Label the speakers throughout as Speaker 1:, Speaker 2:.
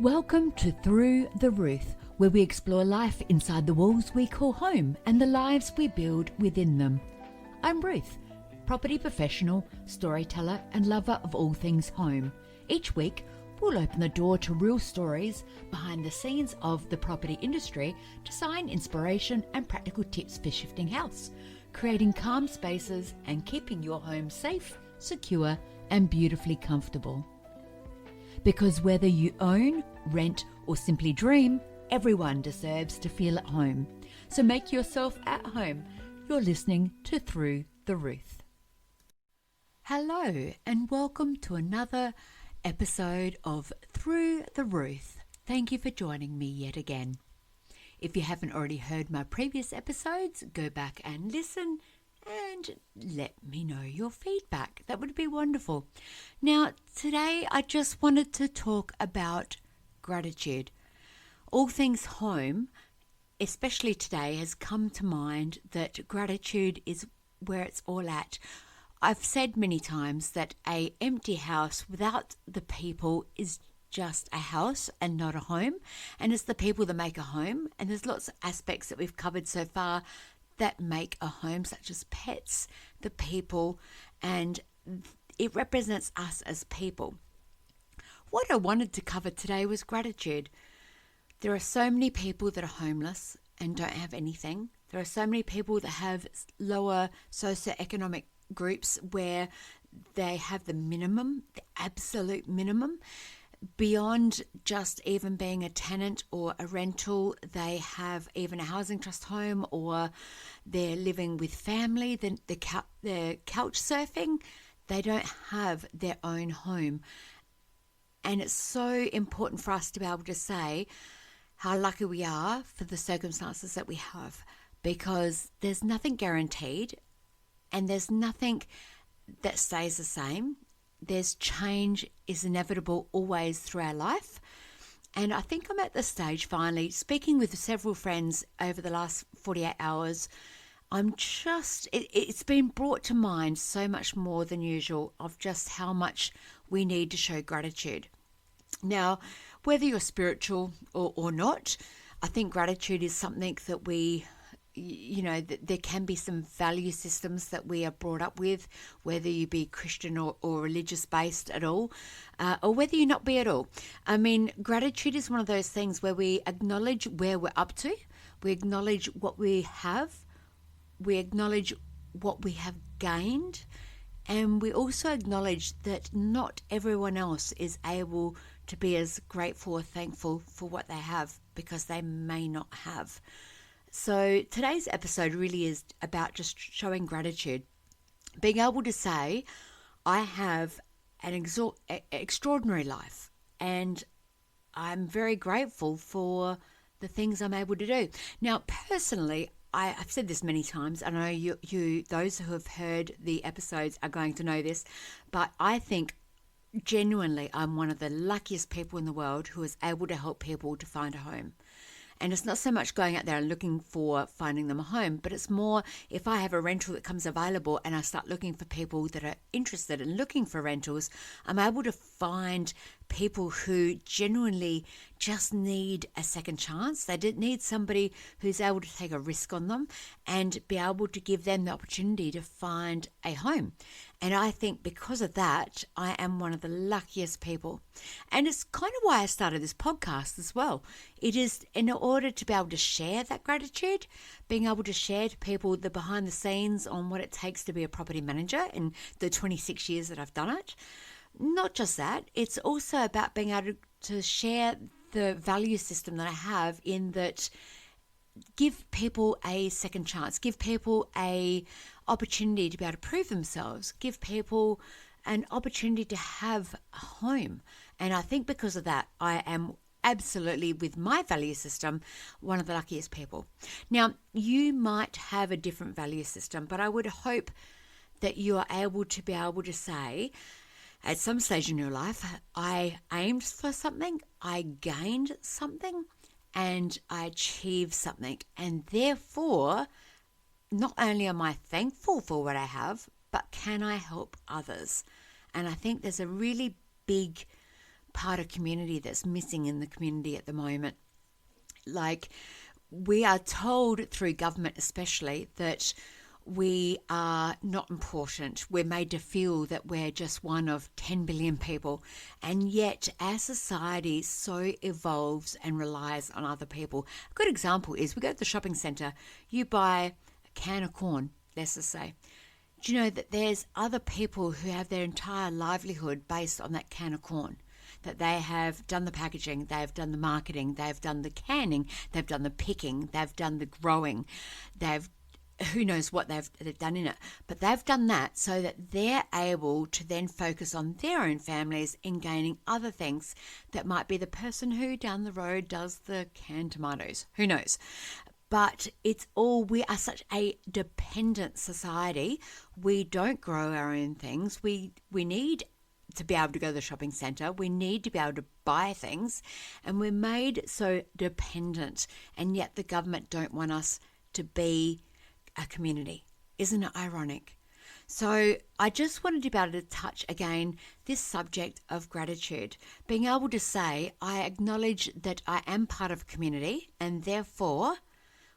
Speaker 1: Welcome to Through the Ruth, where we explore life inside the walls we call home and the lives we build within them. I'm Ruth, property professional, storyteller and lover of all things home. Each week, we'll open the door to real stories behind the scenes of the property industry, design, inspiration and practical tips for shifting house, creating calm spaces and keeping your home safe, secure and beautifully comfortable. Because whether you own, rent or simply dream, everyone deserves to feel at home. So make yourself at home. You're listening to Through the Ruth. Hello and welcome to another episode of Through the Ruth. Thank you for joining me yet again. If you haven't already heard my previous episodes, go back and listen and let me know your feedback. That would be wonderful. Now, today I just wanted to talk about gratitude. All things home, especially today, has come to mind that gratitude is where it's all at. I've said many times that an empty house without the people is just a house and not a home. And it's the people that make a home. And there's lots of aspects that we've covered so far that make a home, such as pets, the people, and it represents us as people. What I wanted to cover today was gratitude. There are so many people that are homeless and don't have anything. There are so many people that have lower socioeconomic groups where they have the minimum, the absolute minimum. Beyond just even being a tenant or a rental, they have even a housing trust home, or they're living with family, they're couch surfing. They don't have their own home. And it's so important for us to be able to say how lucky we are for the circumstances that we have, because there's nothing guaranteed and there's nothing that stays the same. There's change is inevitable always through our life. And I think I'm at the stage finally, speaking with several friends over the last 48 hours, it's been brought to mind so much more than usual of just how much we need to show gratitude. Now, whether you're spiritual or not, I think gratitude is something that there can be some value systems that we are brought up with, whether you be Christian or religious based at all, or whether you not be at all. I mean, gratitude is one of those things where we acknowledge where we're up to, we acknowledge what we have, we acknowledge what we have gained, and we also acknowledge that not everyone else is able to be as grateful or thankful for what they have, because they may not have. So today's episode really is about just showing gratitude, being able to say, I have an extraordinary life and I'm very grateful for the things I'm able to do. Now, personally, I've said this many times. I know you, those who have heard the episodes are going to know this, but I think genuinely I'm one of the luckiest people in the world who is able to help people to find a home. And it's not so much going out there and looking for finding them a home, but it's more if I have a rental that comes available and I start looking for people that are interested in looking for rentals, I'm able to find people who genuinely just need a second chance. They need somebody who's able to take a risk on them and be able to give them the opportunity to find a home. And I think because of that, I am one of the luckiest people. And it's kind of why I started this podcast as well. It is in order to be able to share that gratitude, being able to share to people the behind the scenes on what it takes to be a property manager in the 26 years that I've done it. Not just that, it's also about being able to share the value system that I have, in that give people a second chance, give people a opportunity to be able to prove themselves, give people an opportunity to have a home. And I think because of that, I am absolutely, with my value system, one of the luckiest people. Now, you might have a different value system, but I would hope that you are able to say, at some stage in your life, I aimed for something, I gained something, and I achieved something. And therefore, not only am I thankful for what I have, but can I help others? And I think there's a really big part of community that's missing in the community at the moment. Like, we are told through government especially that we are not important. We're made to feel that we're just one of 10 billion people. And yet our society so evolves and relies on other people. A good example is we go to the shopping centre, you buy a can of corn, let's just say. Do you know that there's other people who have their entire livelihood based on that can of corn? That they have done the packaging, they've done the marketing, they've done the canning, they've done the picking, they've done the growing, who knows what they've done in it, but they've done that so that they're able to then focus on their own families in gaining other things that might be the person who down the road does the canned tomatoes, who knows. But we are such a dependent society. We don't grow our own things. We need to be able to go to the shopping centre. We need to be able to buy things, and we're made so dependent, and yet the government don't want us to be a community. Isn't it ironic? So I just wanted to be able to touch again this subject of gratitude, being able to say, I acknowledge that I am part of a community, and therefore,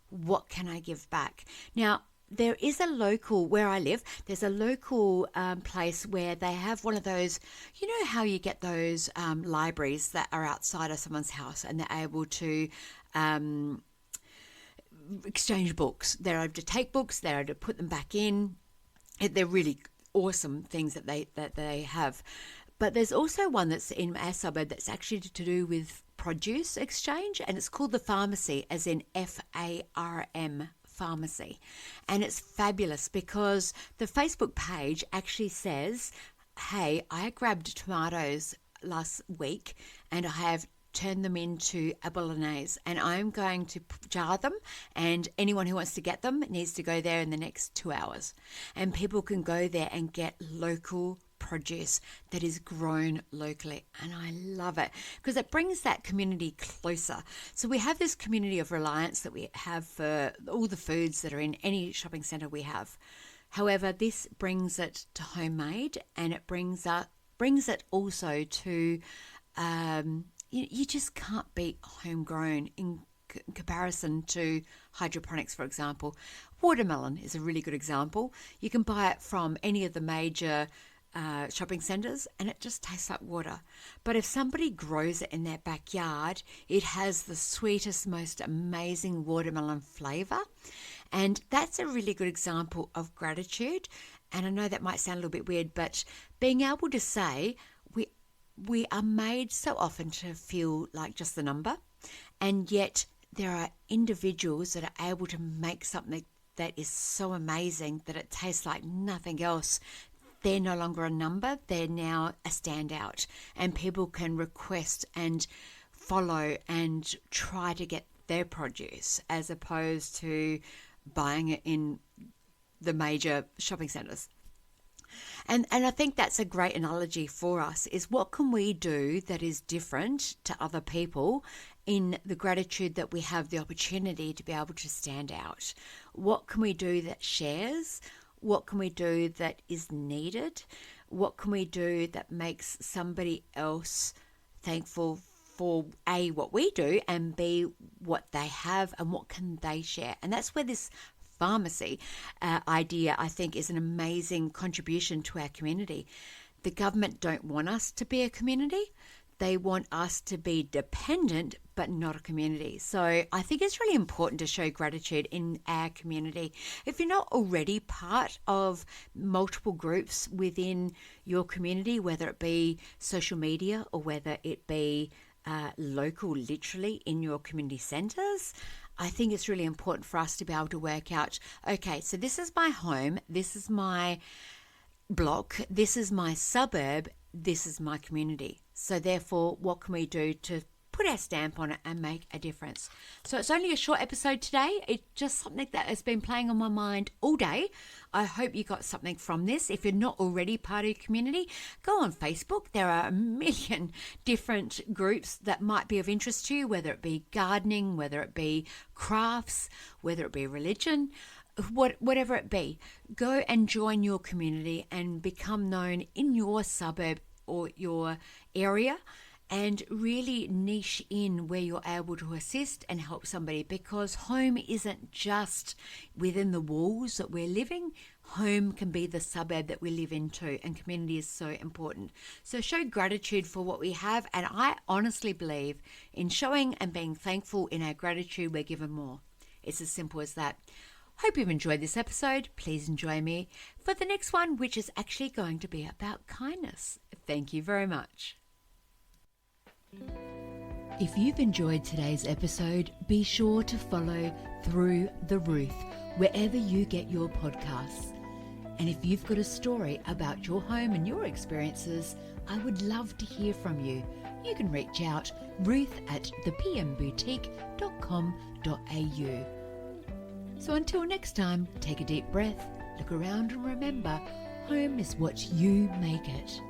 Speaker 1: what can I give back? Now, there is a local, where I live, there's a local place where they have one of those, you know how you get those libraries that are outside of someone's house and they're able to exchange books. They're able to take books, they're able to put them back in. They're really awesome things that they have. But there's also one that's in our suburb that's actually to do with produce exchange, and it's called the Pharmacy, as in FARM, pharmacy. And it's fabulous because the Facebook page actually says, hey, I grabbed tomatoes last week and I have turn them into a bolognese, and I'm going to jar them, and anyone who wants to get them needs to go there in the next 2 hours. And people can go there and get local produce that is grown locally, and I love it because it brings that community closer. So we have this community of reliance that we have for all the foods that are in any shopping centre we have. However, this brings it to homemade, and it brings it also to you just can't beat homegrown in comparison to hydroponics, for example. Watermelon is a really good example. You can buy it from any of the major shopping centres and it just tastes like water. But if somebody grows it in their backyard, it has the sweetest, most amazing watermelon flavour. And that's a really good example of gratitude. And I know that might sound a little bit weird, but being able to say, we are made so often to feel like just the number, and yet there are individuals that are able to make something that is so amazing that it tastes like nothing else. They're no longer a number, they're now a standout, and people can request and follow and try to get their produce as opposed to buying it in the major shopping centres. And I think that's a great analogy for us, is what can we do that is different to other people in the gratitude that we have the opportunity to be able to stand out? What can we do that shares? What can we do that is needed? What can we do that makes somebody else thankful for A, what we do, and B, what they have and what can they share? And that's where this pharmacy idea, I think, is an amazing contribution to our community. The government don't want us to be a community. They want us to be dependent, but not a community. So I think it's really important to show gratitude in our community. If you're not already part of multiple groups within your community, whether it be social media or whether it be local, literally in your community centres, I think it's really important for us to be able to work out, okay, so this is my home, this is my block, this is my suburb, this is my community. So therefore, what can we do to put our stamp on it and make a difference? So it's only a short episode today. It's just something that has been playing on my mind all day. I hope you got something from this. If you're not already part of your community, go on Facebook. There are a million different groups that might be of interest to you, whether it be gardening, whether it be crafts, whether it be religion, whatever it be. Go and join your community and become known in your suburb or your area, and really niche in where you're able to assist and help somebody, because home isn't just within the walls that we're living. Home can be the suburb that we live in too, and community is so important. So show gratitude for what we have, and I honestly believe in showing and being thankful in our gratitude, we're given more. It's as simple as that. Hope you've enjoyed this episode. Please enjoy me for the next one, which is actually going to be about kindness. Thank you very much. If you've enjoyed today's episode, be sure to follow Through the Ruth wherever you get your podcasts. And if you've got a story about your home and your experiences, I would love to hear from you. You can reach out, ruth@thepmboutique.com.au. So until next time, take a deep breath, look around and remember, home is what you make it.